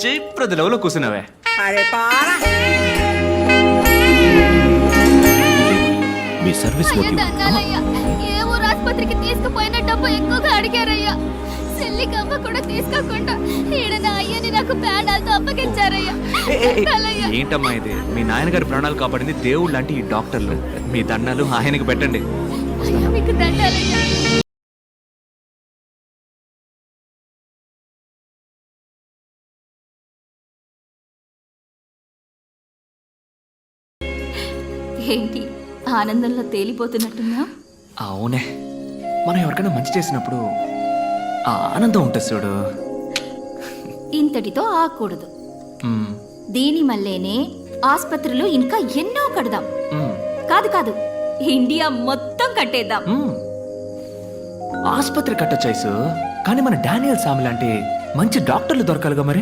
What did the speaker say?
జయప్రద లెవెల్లో కూర్చున్నావే. అరే పారా మీ సర్వీస్ దండాలయ్యా, ఏ ఊరు ఆసుపత్రికి తీసుకుపోయిన డబ్బు ఎక్కువగా అడిగారయ్యా. చెల్లికమ్మ కూడా తీసుకోకుండా ఈడ నా అయ్యని నాకు ప్రాణాలతో అప్పగించారయ్యా. దండాలయ్యా. ఏంటమ్మా ఇది? మీ నాయనగారి ప్రాణాలు కాపాడింది దేవుడు లాంటి ఈ డాక్టర్లు. మీ దండాలు ఆయనకి పెట్టండి. అయ్యా, మీకు దండాలయ్యా. ఏంటి ఆనందంలో తేలిపోతున్నట్టున్నా? అవునే, మనం ఎవరికైనా మంచి చేసినప్పుడు ఆ ఆనందం ఉంటుంది చూడు. ఇంతటితో ఆకూడదు. మ్మ్. దీని మల్లేనే ఆస్పత్రులు ఇంకా ఎన్నో కడదాం. మ్మ్. కాదు కాదు, ఇండియా మొత్తం కట్టేద్దాం. మ్మ్. ఆసుపత్రి కట్టొచ్చాయిసు, కానీ మన డానియల్ సామి లాంటి మంచి డాక్టర్లు దొరకాలిగా మరి.